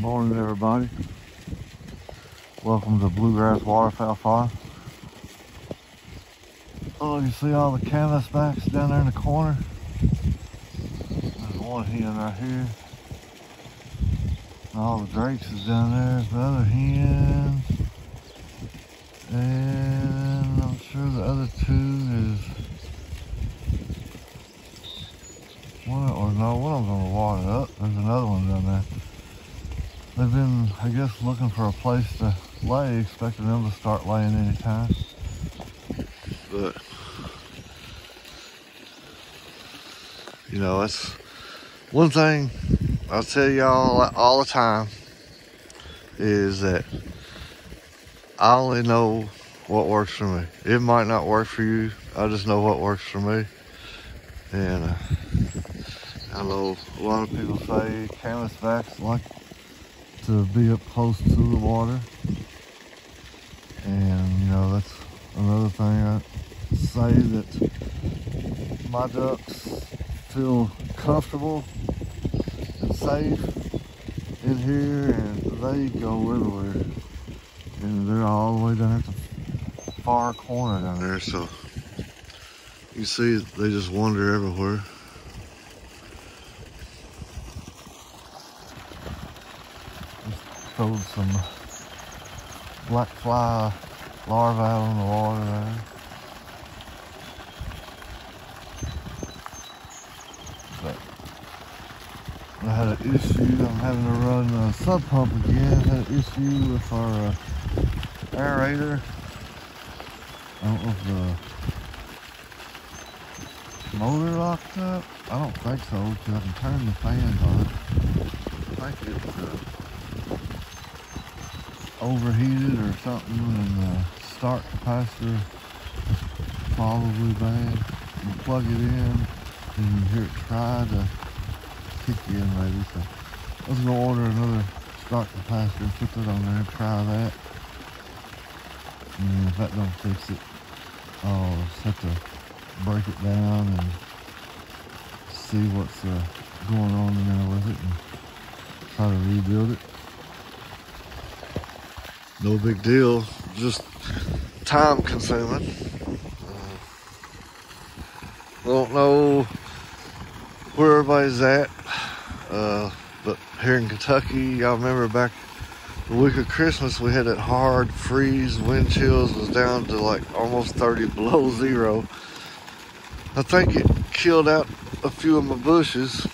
Morning, everybody. Welcome to Bluegrass Waterfowl Farm. Oh, you see all the canvasbacks down there in the corner? There's one hen right here. All the drakes is down there. The other hens. And I'm sure the other two is one of them's on the water. Oh, there's another one down there. They've been, I guess, looking for a place to lay, expecting them to start laying anytime. But, you know, that's one thing I'll tell y'all all the time is that I only know what works for me. It might not work for you. I just know what works for me. And I know a lot of people say canvasbacks like to be up close to the water, and you know, that's another thing I say, that my ducks feel comfortable and safe in here, and they go everywhere, and they're all the way down at the far corner down there, so you see they just wander everywhere. Throwed some black fly larvae out in the water there. But I had an issue. I'm having to run a sub pump again. Had an issue with our aerator. I don't know if the motor locked up. I don't think so, because I can turn the fans on. I think it's overheated or something, and the start capacitor is probably bad. You plug it in and you hear it try to kick in maybe. So I was gonna order another start capacitor and put that on there and try that. And if that don't fix it, I'll just have to break it down and see what's going on in there with it and try to rebuild it. No big deal, just time consuming. Don't know where everybody's at, but here in Kentucky, y'all remember back the week of Christmas, we had that hard freeze, wind chills was down to like almost 30 below zero. I think it killed out a few of my bushes,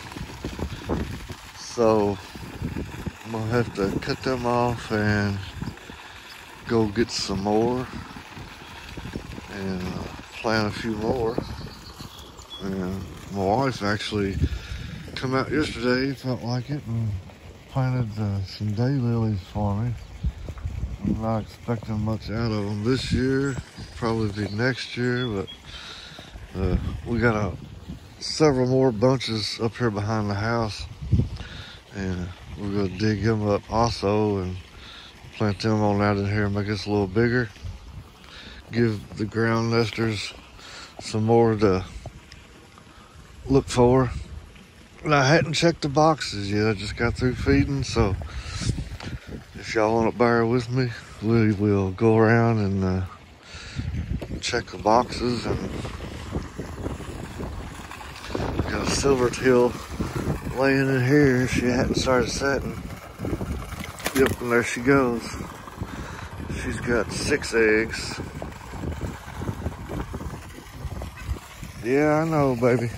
so I'm gonna have to cut them off and go get some more and plant a few more. And my wife actually come out yesterday, felt like it, and planted some daylilies for me. I'm not expecting much out of them this year, probably be next year, but we got several more bunches up here behind the house, and we're gonna dig them up also and plant them on out in here and make us a little bigger. Give the ground nesters some more to look for. And I hadn't checked the boxes yet. I just got through feeding, so if y'all want to bear with me, we will go around and check the boxes. And got a silvertail laying in here. She hadn't started setting. Yep, and there she goes. She's got 6 eggs. Yeah, I know, baby.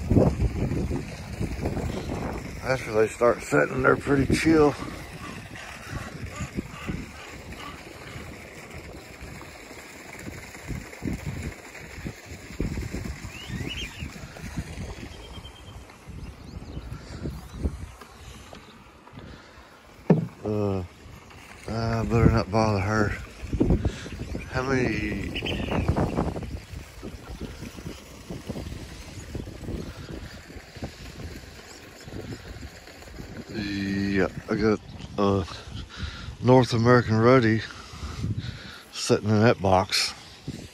After they start setting, they're pretty chill. I better not bother her. How many? Yeah, I got North American Ruddy sitting in that box. And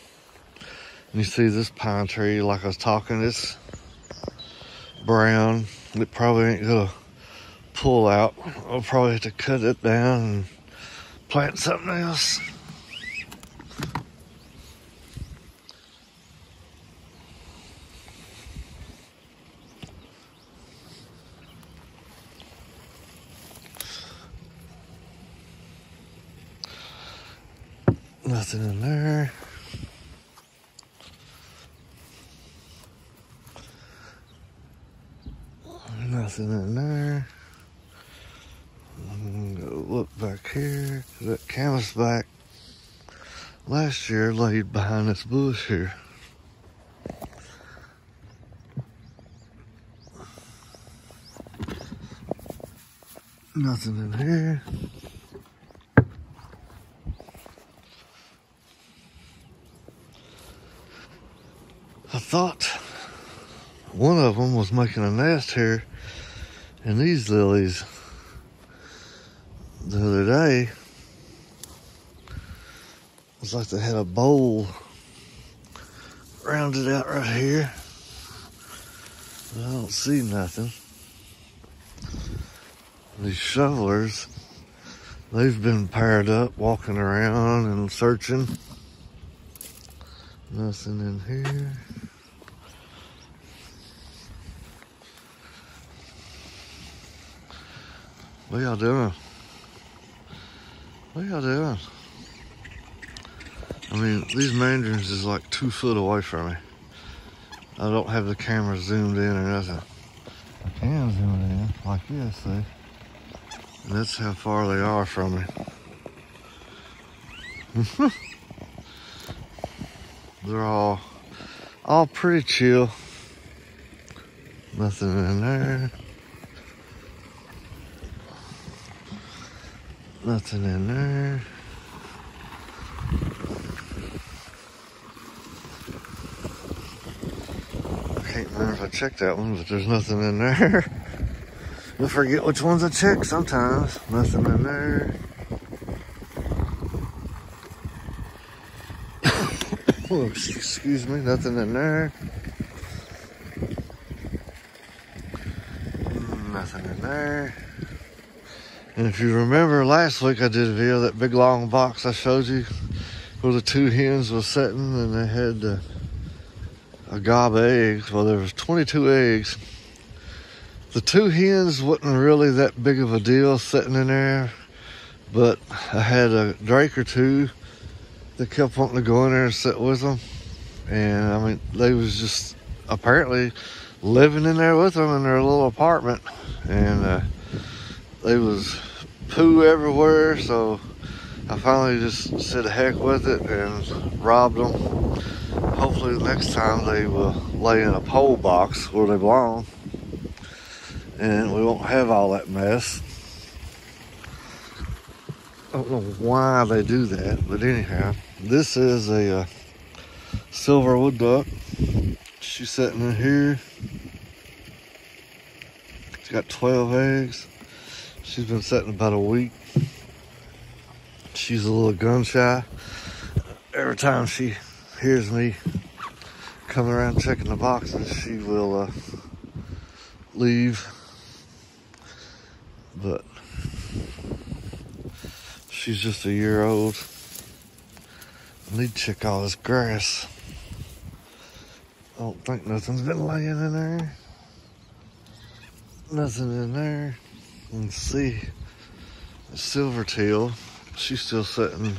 you see this pine tree, like I was talking, it's brown. It probably ain't gonna pull out. I'll probably have to cut it down and plant something else. Nothing in there. Nothing in there. I'm gonna go look back here. That canvasback last year laid behind this bush here. Nothing in here. I thought one of them was making a nest here in these lilies the other day. It was like they had a bowl rounded out right here. But I don't see nothing. These shovelers, they've been paired up, walking around and searching. Nothing in here. What y'all doing? What y'all doing? I mean, these mandarins is like 2 foot away from me. I don't have the camera zoomed in or nothing. I can zoom it in like this, see? And that's how far they are from me. They're all pretty chill. Nothing in there. Nothing in there. I can't remember if I checked that one, but there's nothing in there. I forget which ones I check sometimes. Nothing in there. Oh, excuse me, nothing in there. Nothing in there. And if you remember last week, I did a video, that big long box I showed you where the 2 hens was sitting and they had a gob of eggs. Well, there was 22 eggs. The 2 hens wasn't really that big of a deal sitting in there, but I had a drake or 2 that kept wanting to go in there and sit with them. And I mean, they was just apparently living in there with them in their little apartment. And they was poo everywhere, so I finally just said heck with it and robbed them. Hopefully the next time they will lay in a pole box where they belong, and we won't have all that mess. I don't know why they do that, but anyhow, this is a silver wood duck. She's sitting in here. She's got 12 eggs. She's been sitting about a week. She's a little gun shy. Every time she hears me coming around checking the boxes, she will leave. But she's just a year old. I need to check all this grass. I don't think nothing's been laying in there. Nothing in there. Let's see. The silvertail, she's still sitting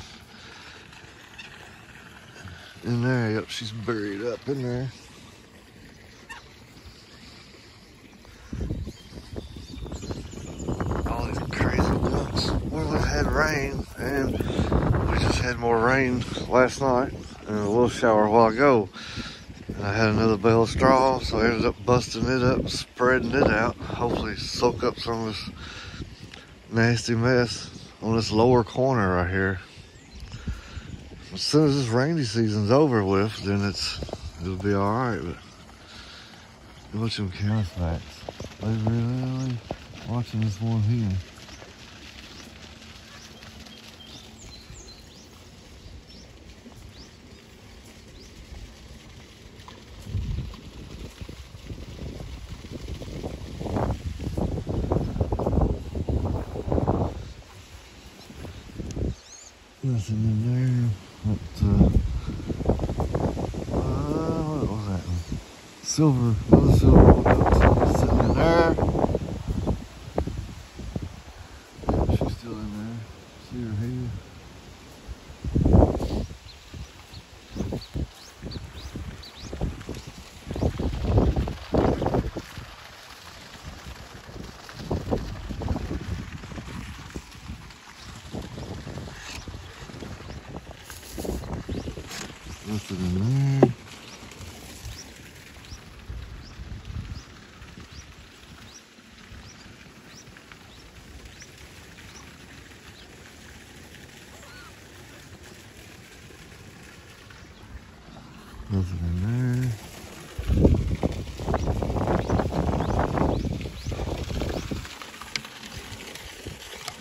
in there. Yep, she's buried up in there. All these crazy ducks. Well, we had rain, and we just had more rain last night and a little shower a while ago. I had another bale of straw, so I ended up busting it up, spreading it out. Hopefully soak up some of this nasty mess on this lower corner right here. As soon as this rainy season's over with, then it'll be alright. But watch them canvasbacks. They really watching this one here. Nothing in there. What was that? Silver, another silver woodduck sitting in there. She's still in there. See her head. Nothing in there. Nothing in there.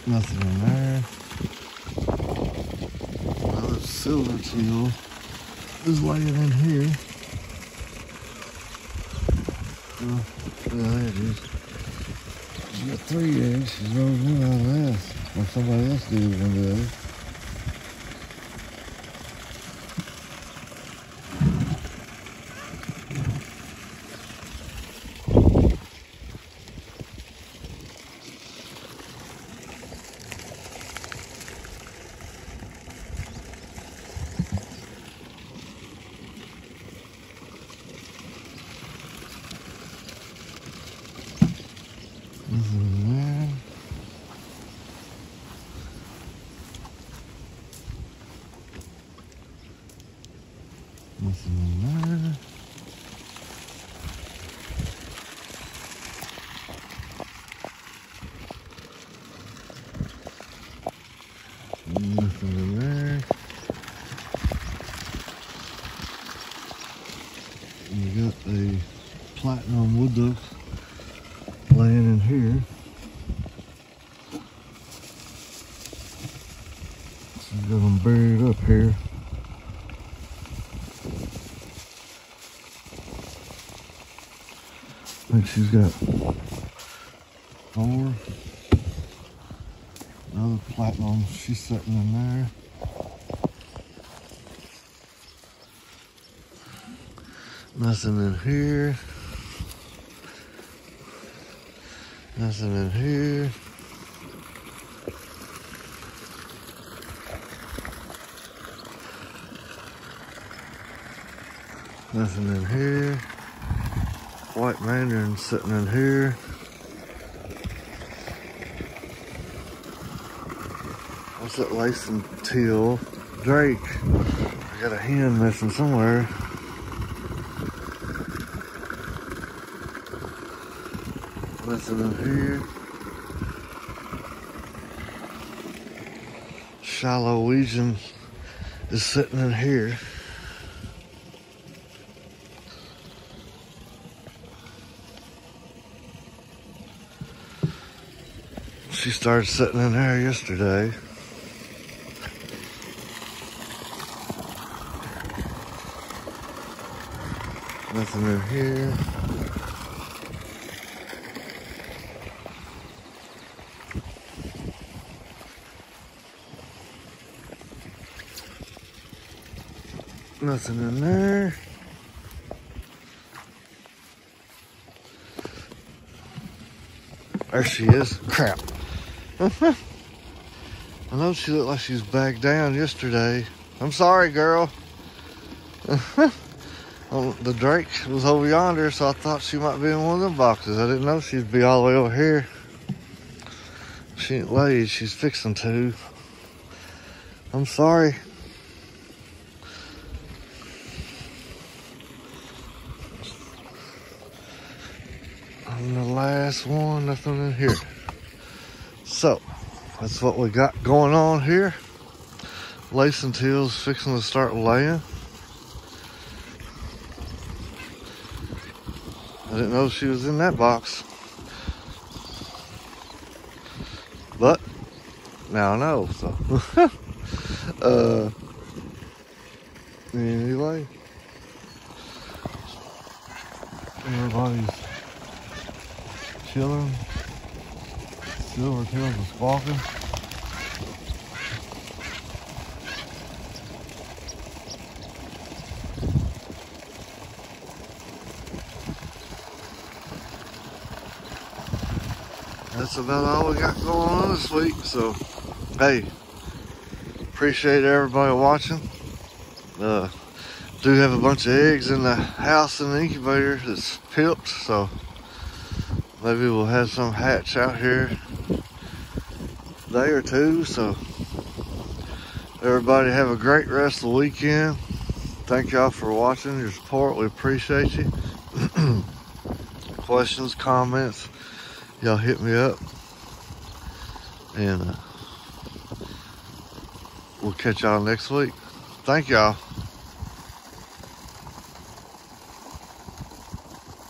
Nothing in there. Another silver teal is laying in here. Yeah, there it is. She's got 3 eggs. She's rolling one out of that. Or somebody else did one of those. Nothing in there. Nothing in there. Nothing in there. You got a platinum wood duck laying in here. She's got them buried up here. I think she's got 4. Another platinum, she's sitting in there. Nothing in here. Nothing in here. Nothing in here. White mandarin sitting in here. What's that lacing teal? Drake. I got a hen missing somewhere. Nothing in here. Shallowesian is sitting in here. She started sitting in there yesterday. Nothing in here. Nothing in there. There she is. Crap. I know she looked like she was back down yesterday. I'm sorry, girl. The Drake was over yonder, so I thought she might be in one of them boxes. I didn't know she'd be all the way over here. She ain't laid. She's fixing to. I'm sorry. And the last one, nothing in here. So, that's what we got going on here. Lacing teal's fixing to start laying. I didn't know she was in that box. But, now I know, so. Anyway. Everybody's chilling. Silver tails are squawking. that's about all we got going on this week. So, hey, appreciate everybody watching. Do have a bunch of eggs in the house in the incubator that's pipped, so maybe we'll have some hatch out here a day or two. So everybody have a great rest of the weekend. Thank y'all for watching, your support. We appreciate you. Questions, comments, y'all hit me up, and we'll catch y'all next week. Thank y'all.